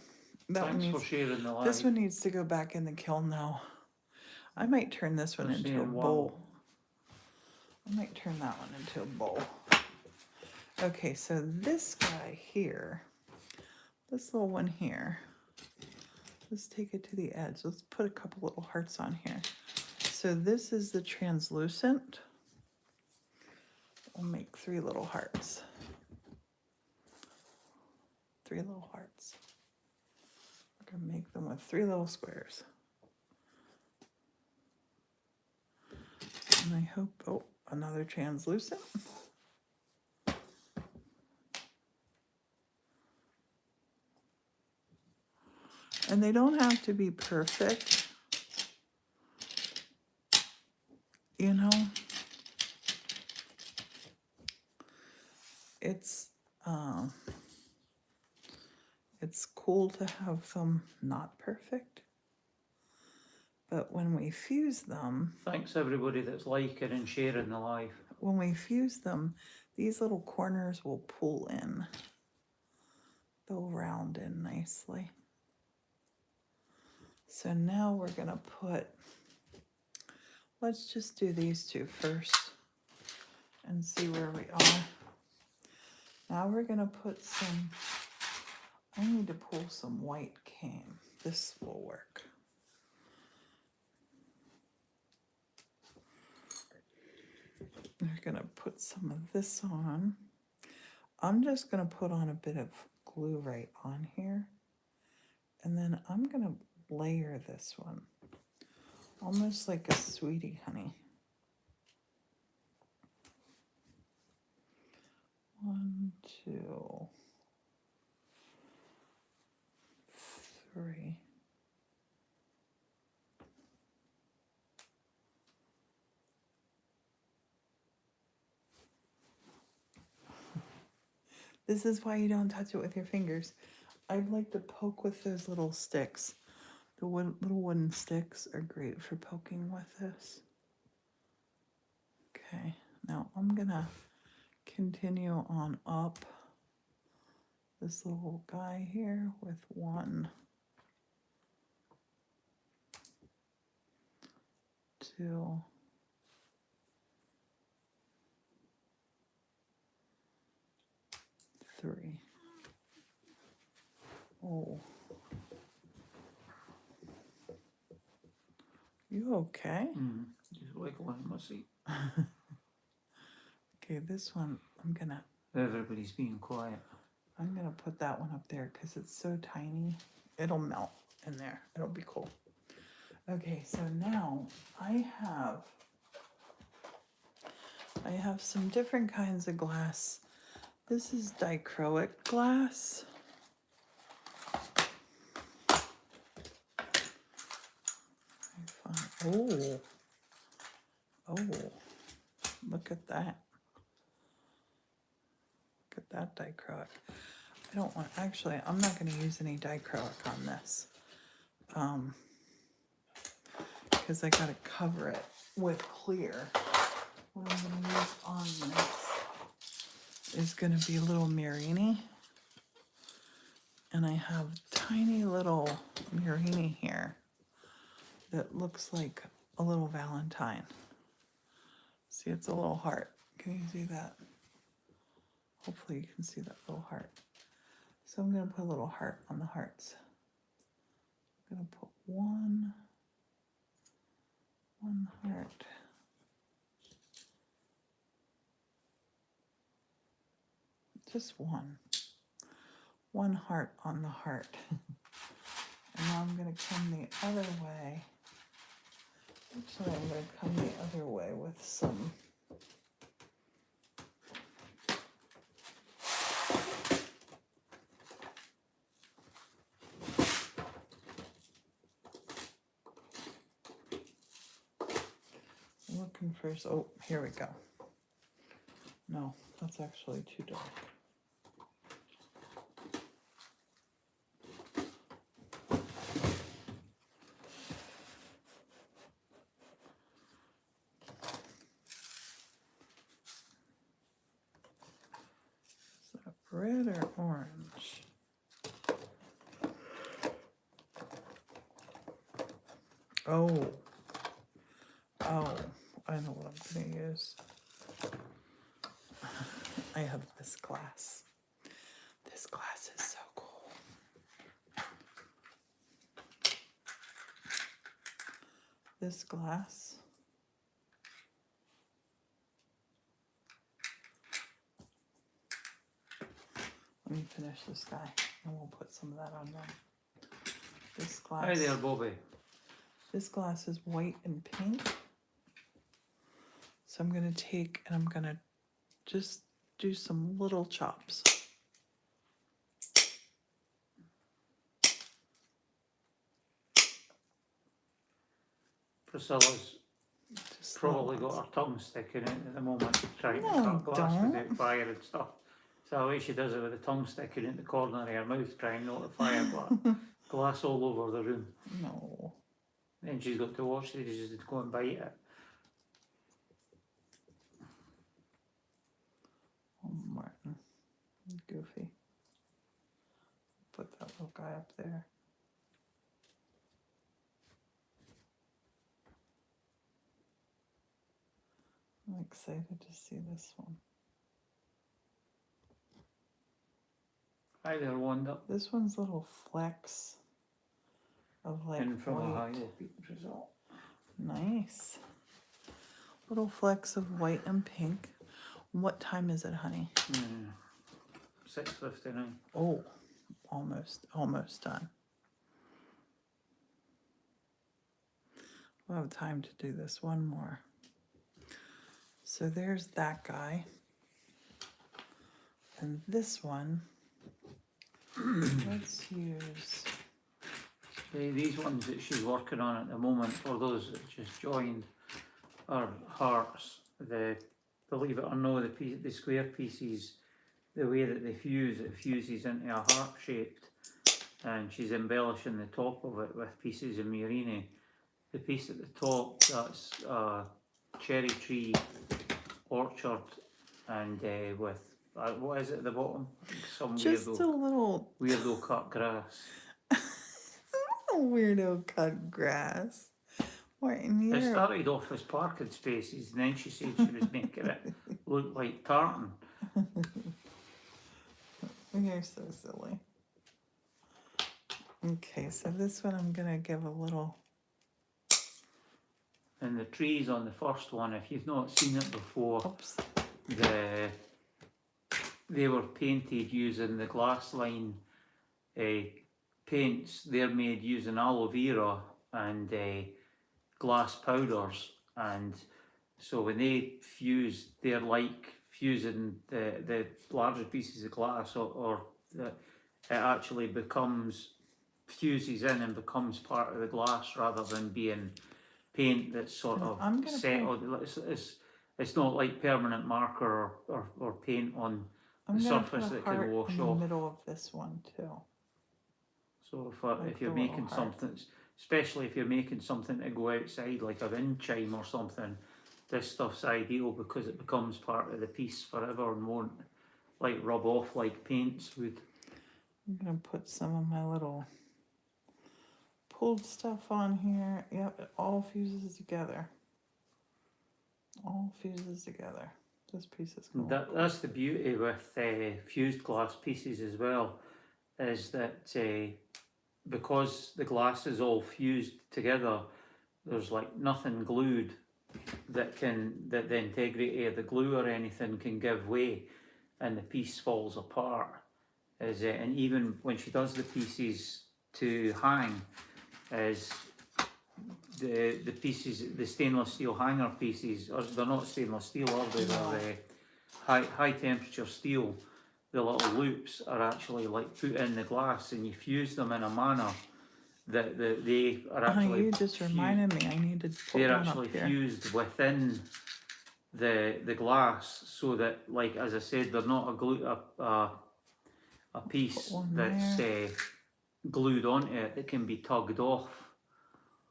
Thanks for sharing the light. This one needs to go back in the kiln now. I might turn this one into a bowl. I might turn that one into a bowl. Okay, so this guy here, this little one here, let's take it to the edge. Let's put a couple little hearts on here. So this is the translucent. We'll make 3 little hearts. 3 little hearts. We're gonna make them with 3 little squares. And I hope, another translucent. And they don't have to be perfect, you know. it's cool to have them not perfect, but when we fuse them, Thanks everybody that's liking and sharing the live. when we fuse them, these little corners will pull in. They'll round in nicely. So now we're gonna put, let's just do these two first and see where we are. Now we're gonna put some, I need to pull some white cane. This will work. We're gonna put some of this on. I'm just gonna put on a bit of glue right on here. And then I'm gonna layer this one. Almost like a sweetie honey. 1, 2, 3. This is why you don't touch it with your fingers. I like to poke with those little sticks. The little wooden sticks are great for poking with this. Okay, now I'm gonna continue on up this little guy here with 1, 2, 3. Oh. You okay? Just wiggling in my seat. Okay, this one, Everybody's being quiet. I'm gonna put that one up there because it's so tiny. It'll melt in there. It'll be cool. Okay, so now I have some different kinds of glass. This is dichroic glass. Oh, look at that. Look at that dichroic. I don't want, actually, I'm not going to use any dichroic on this. Because I got to cover it with clear. What I'm going to use on this is going to be a little Marini. And I have tiny little Marini here that looks like a little Valentine. See, it's a little heart. Can you see that? Hopefully you can see that little heart. So I'm going to put a little heart on the hearts. I'm going to put one heart. Just one heart on the heart. And now I'm going to come the other way. Actually, I'm going to come the other way with some looking for, oh, here we go. No, that's actually too dark. Is that red or orange? Oh, I know what I'm going to use. I have this glass. This glass is so cool. This glass. Let me finish this guy and we'll put some of that on there. This glass. Hi there, Bobby. This glass is white and pink. So I'm going to take and I'm going to just do some little chops. Priscilla's Just probably little got ones. her tongue sticking in at the moment, trying No, to cut glass don't. without fire and stuff. So the way she does it with the tongue sticking out the corner of her mouth trying not to fire, but glass all over the room. No. Then she's got to watch it, she's just go and bite it. Oh, Martin. Goofy. Put that little guy up there. I'm excited to see this one. Hi there, Wanda. This one's little flecks of like In from white. Ohio, result. Nice. Little flecks of white and pink. What time is it, honey? 6:59. Oh, almost done. We'll have time to do this one more. So there's that guy. And this one, let's use... These ones that she's working on at the moment, for those that just joined, are hearts. Believe it or no, the square pieces, the way that they fuse, it fuses into a heart shaped, and she's embellishing the top of it with pieces of Murini. The piece at the top, that's a cherry tree orchard, and with what is it at the bottom? Some just a little weirdo cut grass. weirdo cut grass. Martin, It you're... started off as parking spaces, and then she said she was making it look like tartan. You're so silly. Okay, so this one I'm gonna give a little... And the trees on the first one, if you've not seen it before, Oops. they were painted using the glass line paints. They're made using aloe vera and glass powders, and so when they fuse, they're like fusing the larger pieces of glass, or it actually fuses in and becomes part of the glass rather than being paint that's sort of settled. It's not like permanent marker or paint on the surface that can wash in off. the middle of this one too. So if you're making something, especially if you're making something to go outside, like a wind chime or something, this stuff's ideal because it becomes part of the piece forever and won't like rub off like paints would. I'm gonna put some of my little pulled stuff on here. Yep, it all fuses together. All fuses together. This piece is cool. That's the beauty with fused glass pieces as well, is that because the glass is all fused together, there's like nothing glued that the integrity of the glue or anything can give way, and the piece falls apart. And even when she does the pieces to hang, is the pieces, the stainless steel hanger pieces, or they're not stainless steel, are they? No. They're high temperature steel. The little loops are actually like put in the glass, and you fuse them in a manner that they are actually. You just reminded me. I need to put they're one actually up here. fused within the glass, so that, like as I said, they're not a piece that's glued onto it that can be tugged off.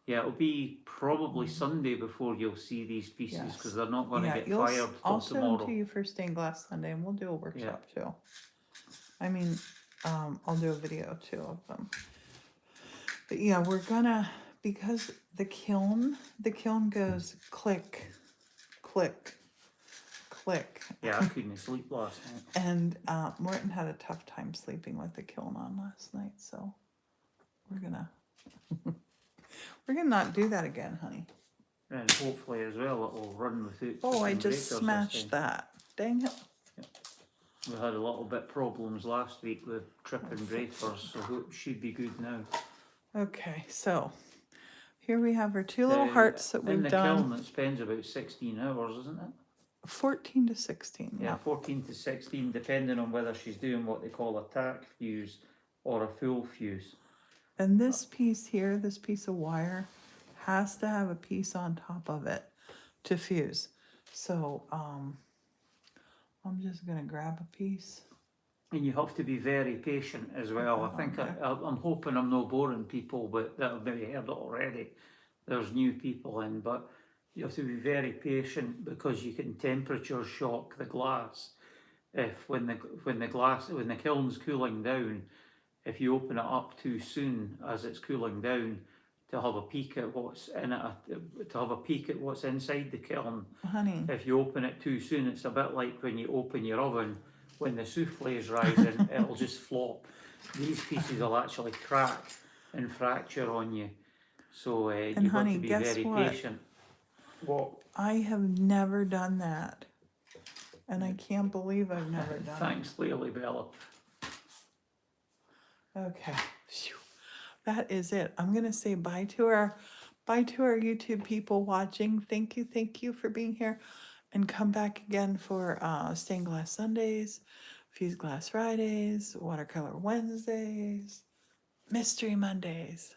Yeah, it'll be probably Sunday before you'll see these pieces, because they're not going to get fired I'll till show them tomorrow. to you for stained glass Sunday, and we'll do a workshop too. I mean, I'll do a video too of them. But yeah, we're gonna, because the kiln goes click, click, click. Yeah, I couldn't sleep last night. And Morton had a tough time sleeping with the kiln on last night, so we're gonna not do that again, honey. And hopefully as well it'll run without. Oh, I just smashed that. Dang it. We had a little bit problems last week with tripping breakers, so hope should be good now. Okay, so here we have our two little hearts that we've done. In the kiln it spends about 16 hours, isn't it? 14 to 16, Yeah, 14 to 16, depending on whether she's doing what they call a tack fuse or a full fuse. And this piece here, this piece of wire, has to have a piece on top of it to fuse. So I'm just gonna grab a piece And you have to be very patient as well. I think I'm hoping I'm not boring people, but that have maybe heard it already. There's new people in, but you have to be very patient because you can temperature shock the glass. If when the kiln's cooling down, if you open it up too soon as it's cooling down, to have a peek at what's in it, to have a peek at what's inside the kiln. Honey, If you open it too soon, it's a bit like when you open your oven, when the souffle is rising, it'll just flop. These pieces will actually crack and fracture on you. So you've got honey, to be guess very what? patient. What? I have never done that. And I can't believe I've never done Thanks, Lily Bella. it. Okay. Phew. That is it. I'm gonna say bye to our YouTube people watching. Thank you for being here. And come back again for Stained Glass Sundays, Fused Glass Fridays, Watercolor Wednesdays, Mystery Mondays.